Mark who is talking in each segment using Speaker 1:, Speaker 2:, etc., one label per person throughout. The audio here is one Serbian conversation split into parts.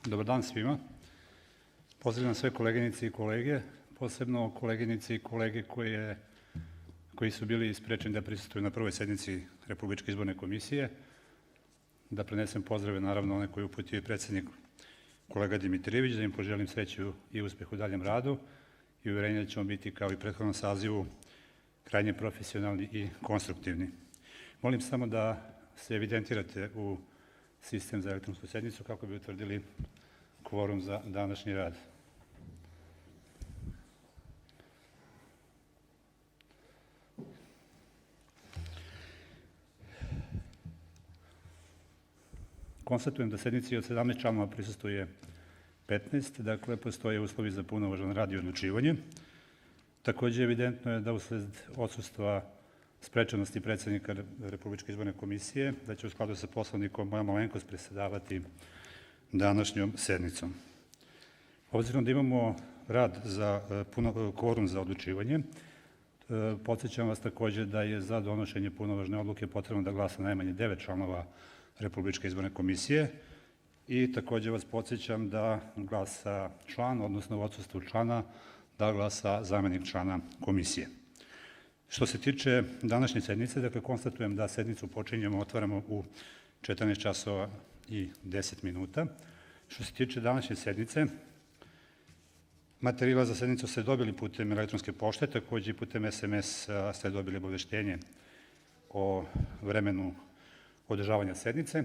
Speaker 1: Dobar dan svima. Pozdravljam sve koleginice i kolege, posebno koleginice i kolege koji su bili sprečeni da prisustvuju na prvoj sednici Republičke izborne komisije. Da prenesem pozdrave, naravno, one koje uputio i predsednik kolega Dimitrijević, da im poželim sreću i uspeh u daljem radu i uverenje da ćemo biti, kao i prethodnom sazivu, krajnje profesionalni i konstruktivni. Molim samo da se evidentirate u sistem za elektronsku sednicu kako bi utvrdili kvorum za današnji rad. Konstatujem da sednici od 17 članova prisustuje 15, dakle postoje uslovi za punovažan rad i odlučivanje. Takođe, evidentno je da usled odsustva sprečenosti predsednika Republičke izborne komisije, da će u skladu sa Poslovnikom moja malenkost predsedavati današnjom sednicom. Obzirom da imamo rad za kvorum za odlučivanje, podsjećam vas takođe da je za donošenje punovažne odluke potrebno da glasa najmanje 9 članova Republičke izborne komisije i takođe vas podsjećam da glasa član, odnosno u odsustvu člana, da glasa zamenik člana komisije. Što se tiče današnje sednice, dakle, konstatujem da sednicu otvaramo u 14 časova i 10 minuta. Što se tiče današnje sednice, materijala za sednicu ste dobili putem elektronske pošte, takođe i putem SMS ste dobili obaveštenje o vremenu održavanja sednice.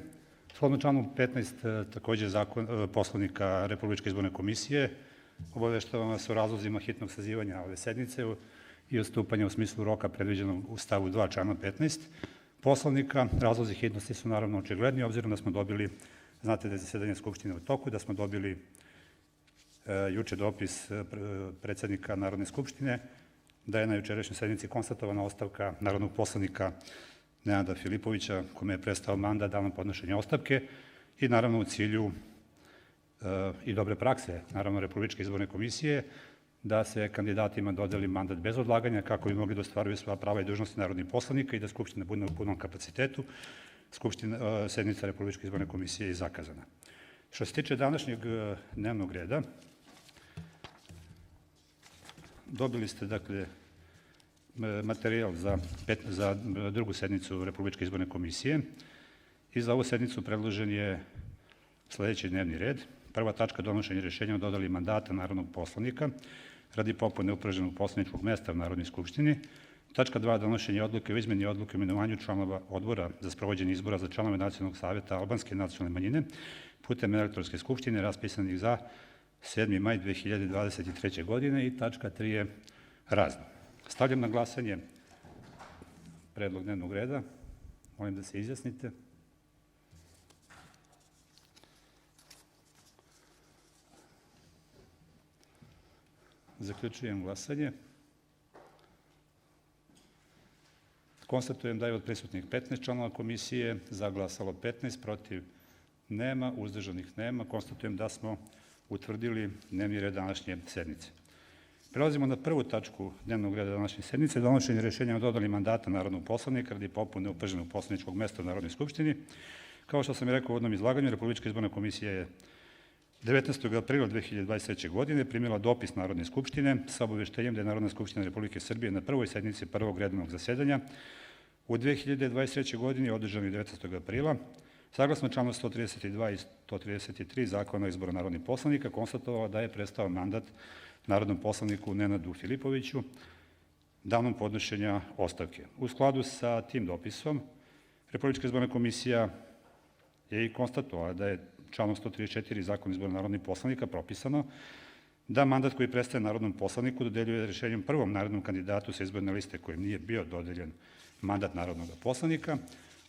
Speaker 1: Shodno članu 15 takođe Poslovnika Republičke izborne komisije, obaveštavam vas o razlozima hitnog sazivanja ove sednice i odstupanja u smislu roka predviđenog u stavu 2 člana 15 Poslovnika. Razlozi hitnosti su naravno očigledni, obzirom da smo dobili, znate da je zasedanje Skupštine u toku, da smo dobili juče dopis predsednika Narodne skupštine, da je na jučerašnjoj sednici konstatovana ostavka narodnog poslanika Nenada Filipovića, kome je prestao mandat danom podnošenja ostavke i naravno u cilju i dobre prakse, naravno Republičke izborne komisije, da se kandidatima dodeli mandat bez odlaganja kako bi mogli da ostvaruju svoja prava i dužnosti narodnih poslanika i da Skupština bude u punom kapacitetu. Sednica Republičke izborne komisije je zakazana. Što se tiče današnjeg dnevnog reda, dobili ste, dakle, materijal za drugu sednicu Republičke izborne komisije i za ovu sednicu predložen je sledeći dnevni red. Prva tačka, donošenje rešenja o dodeli mandata narodnog poslanika radi popune upražnjenog poslaničkog mesta u Narodnoj skupštini. Tačka 2, donošenje odluke o izmeni odluke o imenovanju članova odbora za sprovođenje izbora za članove Nacionalnog saveta albanske nacionalne manjine putem elektronske skupštine raspisanih za 7. maj 2023. godine i tačka 3 je razno. Stavljam na glasanje predlog dnevnog reda. Molim da se izjasnite. Zaključujem glasanje. Konstatujem da je od prisutnih 15 članova komisije za glasalo 15, protiv nema, uzdržanih nema. Konstatujem da smo utvrdili dnevni red današnje sednice. Prelazimo na prvu tačku dnevnog reda današnje sednice, donošenje rešenja o dodeli mandata narodnog poslanika radi popune upražnjenog poslaničkog mesta u Narodnoj skupštini. Kao što sam i rekao u uvodnom izlaganju, Republička izborna komisija je 19. aprila 2023. godine primila dopis Narodne skupštine sa obaveštenjem da je Narodna skupština Republike Srbije na prvoj sednici prvog redovnog zasedanja u 2023. godini održanoj 19. aprila, saglasno članu 132 i 133 Zakona o izboru narodnih poslanika, konstatovala da je prestao mandat narodnom poslaniku Nenadu Filipoviću danom podnošenja ostavke. U skladu sa tim dopisom, Republička izborna komisija je i konstatovala da je članom 134 Zakona o izboru narodnih poslanika propisano da mandat koji prestaje narodnom poslaniku dodeljuje rešenjem prvom narodnom kandidatu sa izborne liste kojem nije bio dodeljen mandat narodnog poslanika,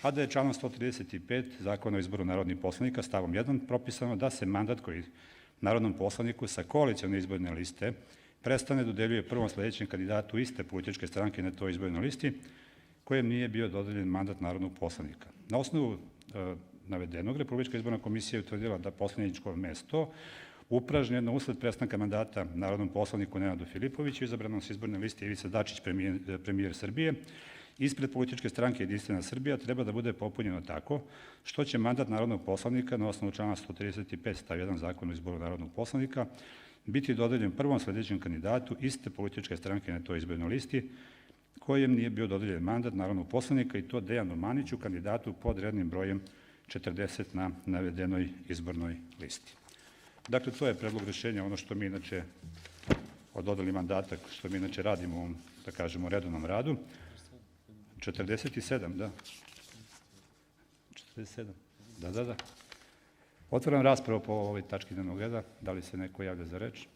Speaker 1: a da je članom 135 Zakona o izboru narodnih poslanika stavom 1 propisano da se mandat koji narodnom poslaniku sa koalicione izborne liste prestane dodeljuje prvom sledećem kandidatu iste političke stranke na toj izbornoj listi kojem nije bio dodeljen mandat narodnog poslanika. Na osnovu navedenog, Republička izborna komisija je utvrdila da poslaničko mesto upražnjeno usled prestanka mandata narodnom poslaniku Nenadu Filipoviću, izabranom sa izborne liste Ivica Dačić, premijer Srbije, ispred političke stranke Jedinstvena Srbija treba da bude popunjeno tako što će mandat narodnog poslanika na osnovu člana 135 stav 1 Zakona o izboru narodnog poslanika biti dodeljen prvom sledećem kandidatu iste političke stranke na toj izbornoj listi kojem nije bio dodeljen mandat narodnog poslanika, i to Dejanu Maniću, kandidatu pod rednim brojem 40 na navedenoj izbornoj listi. Dakle, to je predlog rešenja, ono što mi inače o dodeli mandata, što mi inače radimo u ovom, da kažemo, redovnom radu. 47, da. 47, da. Otvaram raspravu po ovoj tački dnevnog reda. Da li se neko javlja za reč?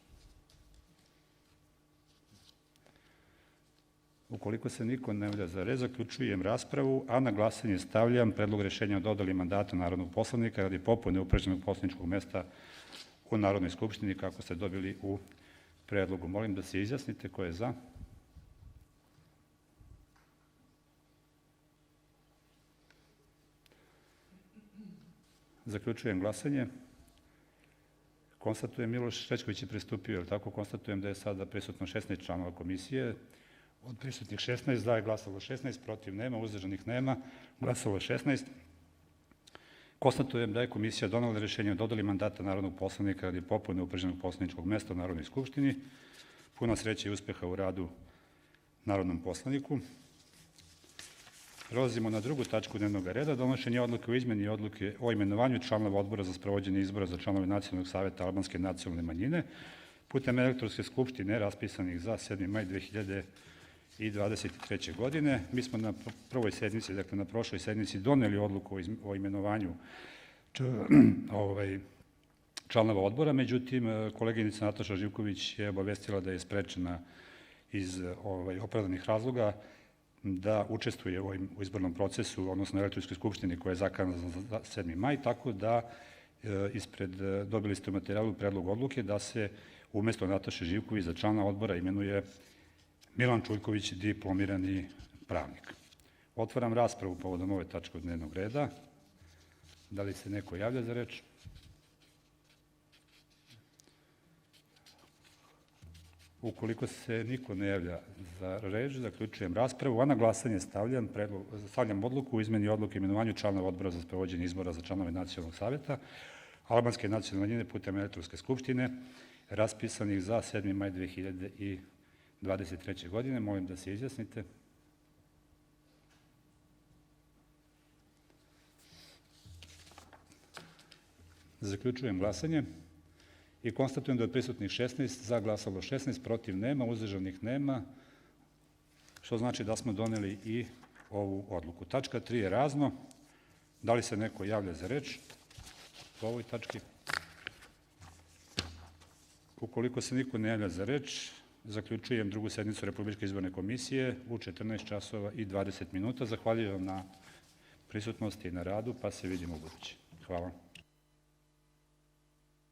Speaker 1: Ukoliko se niko ne javlja za reč, zaključujem raspravu, a na glasanje stavljam predlog rešenja o dodeli mandata narodnog poslanika radi popune upražnjenog poslaničkog mesta u Narodnoj skupštini, kako ste dobili u predlogu. Molim da se izjasnite ko je za. Zaključujem glasanje. Konstatujem, Miloš Šećković je pristupio, je tako? Konstatujem da je sada prisutno 16 članova komisije. Od prisutnih 16 za je glasalo 16, protiv nema, uzdržanih nema, glasalo 16. Konstatujem da je komisija donela rešenje o dodeli mandata narodnog poslanika radi popune upražnjenog poslaničkog mesta u Narodnoj skupštini. Puno sreće i uspeha u radu narodnom poslaniku. Prelazimo na drugu tačku dnevnog reda, donošenje odluke o izmeni odluke o imenovanju članova odbora za sprovođenje izbora za članove Nacionalnog saveta albanske nacionalne manjine putem elektronske skupštine raspisanih za 7. maj 2023. godine. Mi smo na prvoj sednici, dakle na prošloj sednici, doneli odluku o imenovanju članova odbora, međutim, koleginica Nataša Živković je obavestila da je sprečena iz opravdanih razloga da učestvuje u izbornom procesu, odnosno elektronskoj skupštini koja je zakazana za 7. maj, tako da dobili ste u materijalu predlog odluke da se umesto Nataše Živković za člana odbora imenuje Milan Čuljković, diplomirani pravnik. Otvaram raspravu povodom ove tačke dnevnog reda. Da li se neko javlja za reč? Ukoliko se niko ne javlja za reč, zaključujem raspravu, a na glasanje stavljam odluku o izmeni odluke o imenovanju članova odbora za sprovođenje izbora za članove Nacionalnog saveta albanske nacionalne manjine putem elektronske skupštine raspisanih za 7. maj 2023. godine. Molim da se izjasnite. Zaključujem glasanje i konstatujem da je od prisutnih 16 za glasalo 16, protiv nema, uzdržanih nema, što znači da smo doneli i ovu odluku. Tačka 3 je razno. Da li se neko javlja za reč po ovoj tački? Ukoliko se niko ne javlja za reč, zaključujem drugu sednicu Republičke izborne komisije u 14 časova i 20 minuta. Zahvaljujem na prisutnosti i na radu, pa se vidimo u buduće. Hvala.